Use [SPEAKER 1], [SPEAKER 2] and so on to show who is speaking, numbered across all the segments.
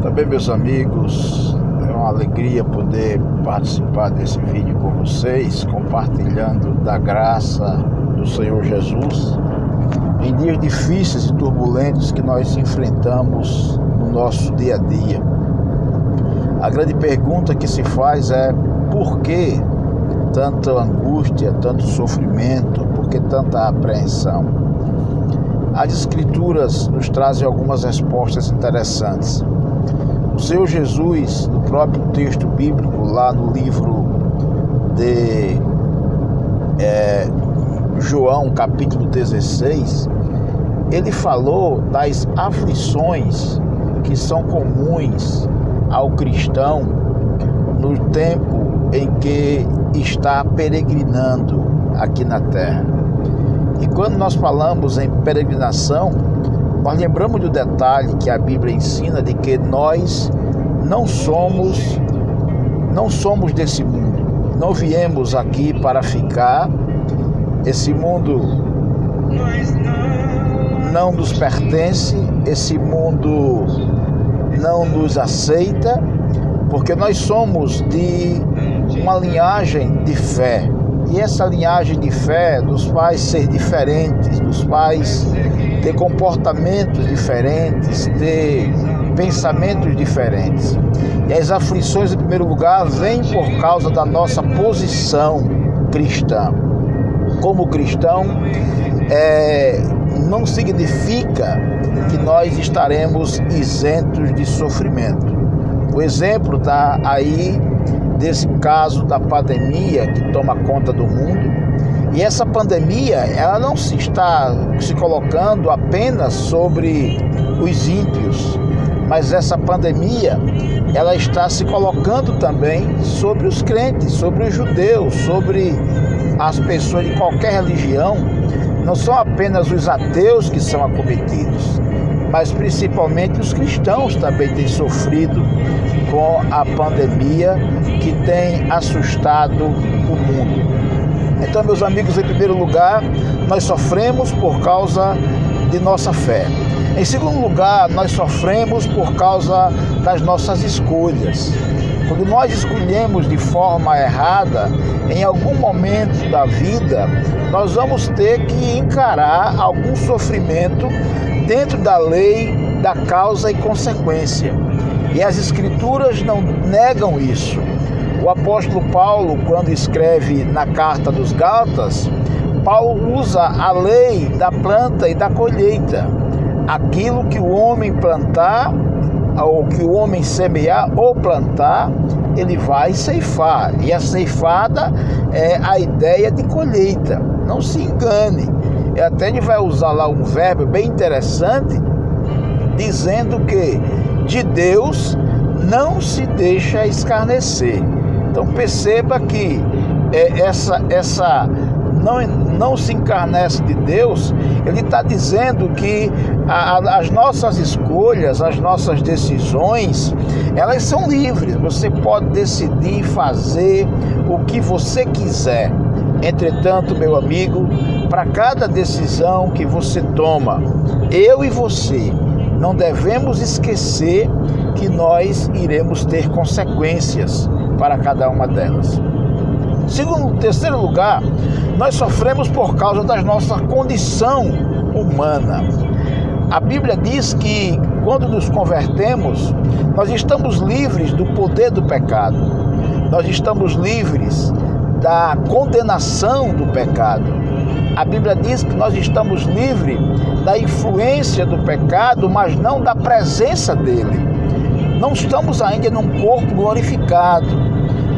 [SPEAKER 1] Também, meus amigos, é uma alegria poder participar desse vídeo com vocês, compartilhando da graça do Senhor Jesus em dias difíceis e turbulentos que nós enfrentamos no nosso dia a dia. A grande pergunta que se faz é: por que tanta angústia, tanto sofrimento, por que tanta apreensão? As Escrituras nos trazem algumas respostas interessantes. O Senhor Jesus, no próprio texto bíblico, lá no livro de João, capítulo 16, ele falou das aflições que são comuns ao cristão no tempo em que está peregrinando aqui na terra. E quando nós falamos em peregrinação, nós lembramos do detalhe que a Bíblia ensina de que nós não somos desse mundo. Não viemos aqui para ficar. Esse mundo não nos pertence, esse mundo não nos aceita, porque nós somos de uma linhagem de fé. E essa linhagem de fé nos faz ser diferentes, nos faz ter comportamentos diferentes, ter pensamentos diferentes. E as aflições, em primeiro lugar, vêm por causa da nossa posição cristã. Como cristão, não significa que nós estaremos isentos de sofrimento. O exemplo está aí desse caso da pandemia que toma conta do mundo. E essa pandemia, ela não se está se colocando apenas sobre os ímpios, mas essa pandemia, ela está se colocando também sobre os crentes, sobre os judeus, sobre as pessoas de qualquer religião. Não são apenas os ateus que são acometidos, mas principalmente os cristãos também têm sofrido com a pandemia que tem assustado o mundo. Então, meus amigos, em primeiro lugar, nós sofremos por causa de nossa fé. Em segundo lugar, nós sofremos por causa das nossas escolhas. Quando nós escolhemos de forma errada, em algum momento da vida, nós vamos ter que encarar algum sofrimento dentro da lei da causa e consequência. E as Escrituras não negam isso. O apóstolo Paulo, quando escreve na carta dos Gálatas, Paulo usa a lei da planta e da colheita. Aquilo que o homem plantar, ou que o homem semear ou plantar, ele vai ceifar. E a ceifada é a ideia de colheita. Não se engane. E até ele vai usar lá um verbo bem interessante, dizendo que de Deus não se deixa escarnecer. Então perceba que não se encarnece de Deus. Ele está dizendo que as nossas escolhas, as nossas decisões, elas são livres. Você pode decidir fazer o que você quiser. Entretanto, meu amigo, para cada decisão que você toma, eu e você não devemos esquecer que nós iremos ter consequências para cada uma delas. Terceiro lugar, nós sofremos por causa da nossa condição humana. A Bíblia diz que quando nos convertemos, nós estamos livres do poder do pecado. Nós estamos livres da condenação do pecado. A Bíblia diz que nós estamos livres da influência do pecado, mas não da presença dele. Não estamos ainda num corpo glorificado.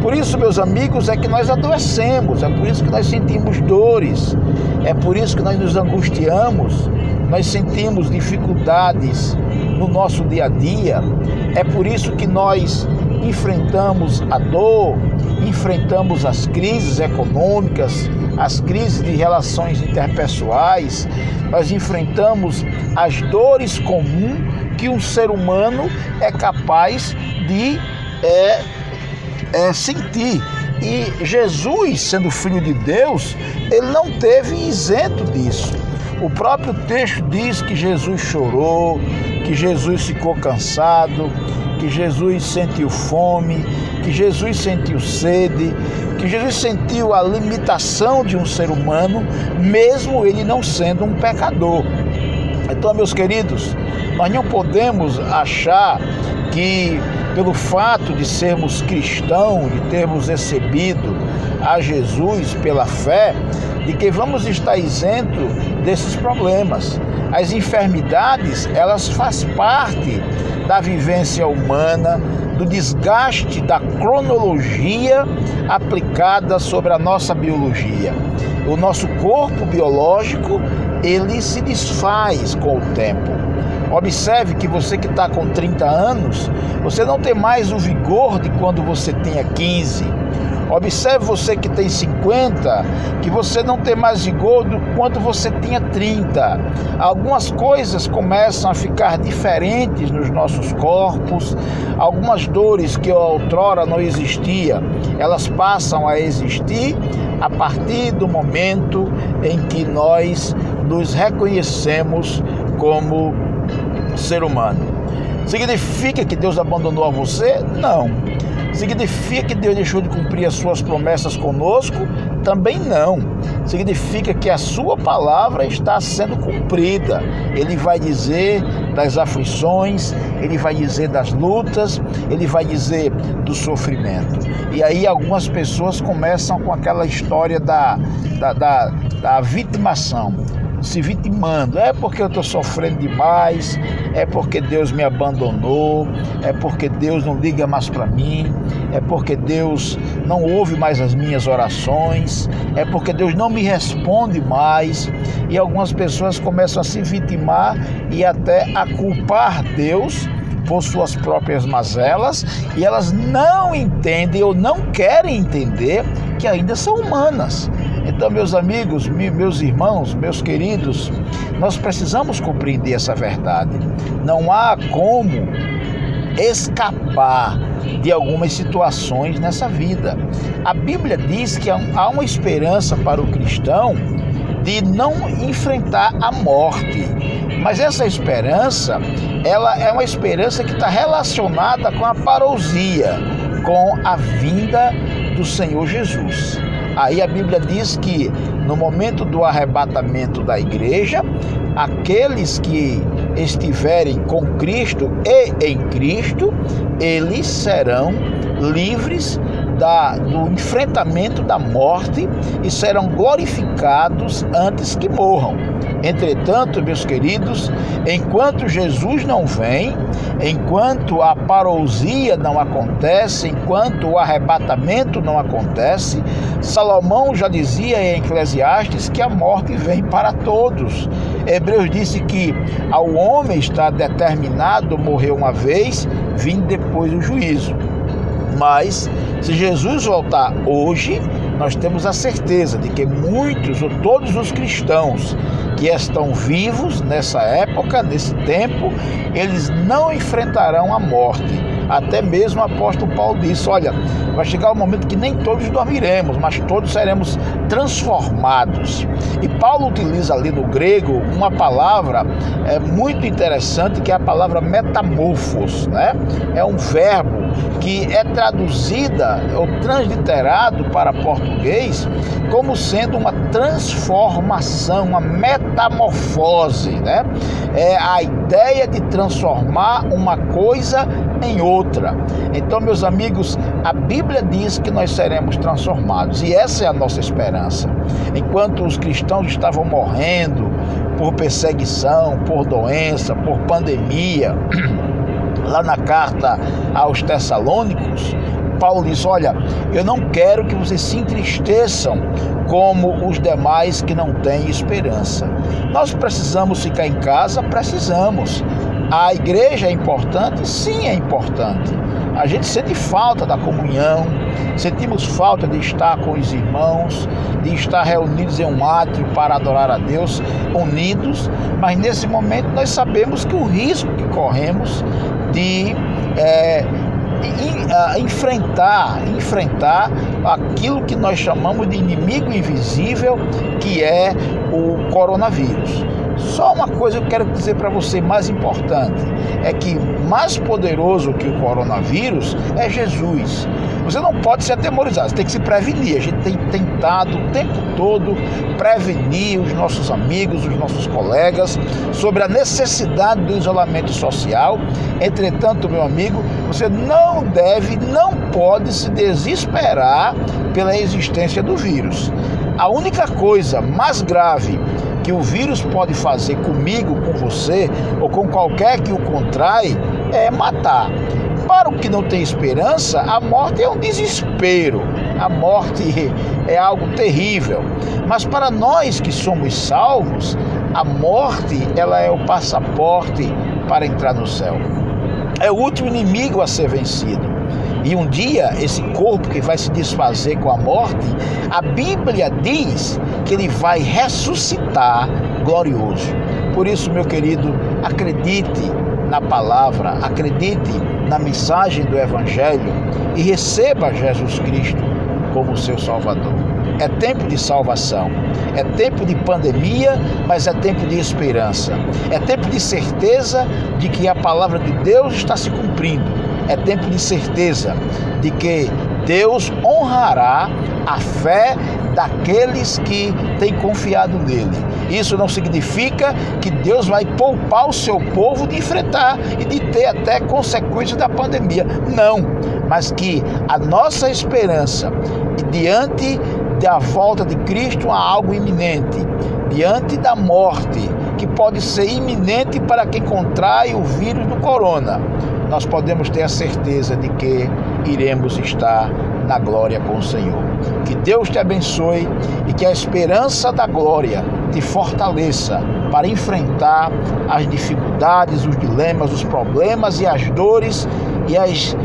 [SPEAKER 1] Por isso, meus amigos, é que nós adoecemos, é por isso que nós sentimos dores, é por isso que nós nos angustiamos, nós sentimos dificuldades no nosso dia a dia, é por isso que nós enfrentamos a dor, enfrentamos as crises econômicas, as crises de relações interpessoais, nós enfrentamos as dores comuns que um ser humano é capaz de sentir. E Jesus, sendo Filho de Deus, ele não teve isento disso. O próprio texto diz que Jesus chorou, que Jesus ficou cansado, que Jesus sentiu fome, que Jesus sentiu sede, que Jesus sentiu a limitação de um ser humano, mesmo ele não sendo um pecador. Então, meus queridos, nós não podemos achar que pelo fato de sermos cristãos, de termos recebido a Jesus pela fé, de que vamos estar isento desses problemas. As enfermidades, elas fazem parte da vivência humana, do desgaste da cronologia aplicada sobre a nossa biologia. O nosso corpo biológico, ele se desfaz com o tempo. Observe que você que está com 30 anos, você não tem mais o vigor de quando você tinha 15. Observe você que tem 50, que você não tem mais vigor do quanto você tinha 30. Algumas coisas começam a ficar diferentes nos nossos corpos, algumas dores que outrora não existiam, elas passam a existir a partir do momento em que nós nos reconhecemos como ser humano. Significa que Deus abandonou a você? Não. Significa que Deus deixou de cumprir as suas promessas conosco? Também não. Significa que a sua palavra está sendo cumprida. Ele vai dizer das aflições, ele vai dizer das lutas, ele vai dizer do sofrimento. E aí algumas pessoas começam com aquela história da vitimação. Se vitimando, é porque eu estou sofrendo demais, é porque Deus me abandonou, é porque Deus não liga mais para mim, é porque Deus não ouve mais as minhas orações, é porque Deus não me responde mais. E algumas pessoas começam a se vitimar e até a culpar Deus por suas próprias mazelas, e elas não entendem ou não querem entender que ainda são humanas. Então, meus amigos, meus irmãos, meus queridos, nós precisamos compreender essa verdade. Não há como escapar de algumas situações nessa vida. A Bíblia diz que há uma esperança para o cristão de não enfrentar a morte. Mas essa esperança, ela é uma esperança que está relacionada com a parousia, com a vinda do Senhor Jesus. Aí a Bíblia diz que no momento do arrebatamento da igreja, aqueles que estiverem com Cristo e em Cristo, eles serão livres do enfrentamento da morte e serão glorificados antes que morram. Entretanto, meus queridos, enquanto Jesus não vem, enquanto a parousia não acontece, enquanto o arrebatamento não acontece, Salomão já dizia em Eclesiastes que a morte vem para todos. Hebreus disse que ao homem está determinado morrer uma vez, vindo depois o juízo. Mas, se Jesus voltar hoje, nós temos a certeza de que muitos ou todos os cristãos que estão vivos nessa época, nesse tempo, eles não enfrentarão a morte. Até mesmo o apóstolo Paulo disse, olha, vai chegar o momento que nem todos dormiremos, mas todos seremos transformados. E Paulo utiliza ali no grego uma palavra muito interessante, que é a palavra metamorfos, né? É um verbo que é traduzida ou transliterado para português como sendo uma transformação, uma metamorfose, né? É a ideia de transformar uma coisa em outra. Então, meus amigos, a Bíblia diz que nós seremos transformados, e essa é a nossa esperança. Enquanto os cristãos estavam morrendo por perseguição, por doença, por pandemia, lá na carta aos Tessalônicos, Paulo diz, olha, eu não quero que vocês se entristeçam como os demais que não têm esperança. Nós precisamos ficar em casa? Precisamos. A igreja é importante? Sim, é importante. A gente sente falta da comunhão, sentimos falta de estar com os irmãos, de estar reunidos em um átrio para adorar a Deus, unidos, mas nesse momento nós sabemos que o risco que corremos de enfrentar aquilo que nós chamamos de inimigo invisível, que é o coronavírus. Só uma coisa eu quero dizer para você mais importante, é que mais poderoso que o coronavírus é Jesus. Você não pode se atemorizar, você tem que se prevenir. A gente tem tentado o tempo todo prevenir os nossos amigos, os nossos colegas sobre a necessidade do isolamento social. Entretanto, meu amigo, você não deve, não pode se desesperar pela existência do vírus. A única coisa mais grave que o vírus pode fazer comigo, com você ou com qualquer que o contrai é matar. Para o que não tem esperança, a morte é um desespero, a morte é algo terrível. Mas para nós que somos salvos, a morte ela é o passaporte para entrar no céu. É o último inimigo a ser vencido. E um dia, esse corpo que vai se desfazer com a morte, a Bíblia diz que ele vai ressuscitar glorioso. Por isso, meu querido, acredite na palavra, acredite na mensagem do Evangelho e receba Jesus Cristo como seu Salvador. É tempo de salvação, é tempo de pandemia, mas é tempo de esperança. É tempo de certeza de que a palavra de Deus está se cumprindo. É tempo de certeza de que Deus honrará a fé daqueles que têm confiado nele. Isso não significa que Deus vai poupar o seu povo de enfrentar e de ter até consequências da pandemia. Não, mas que a nossa esperança diante da volta de Cristo há algo iminente, diante da morte, que pode ser iminente para quem contrai o vírus do corona, nós podemos ter a certeza de que iremos estar na glória com o Senhor. Que Deus te abençoe e que a esperança da glória te fortaleça para enfrentar as dificuldades, os dilemas, os problemas e as dores e as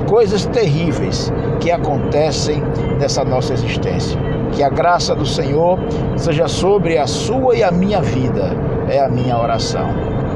[SPEAKER 1] coisas terríveis que acontecem nessa nossa existência. Que a graça do Senhor seja sobre a sua e a minha vida, é a minha oração.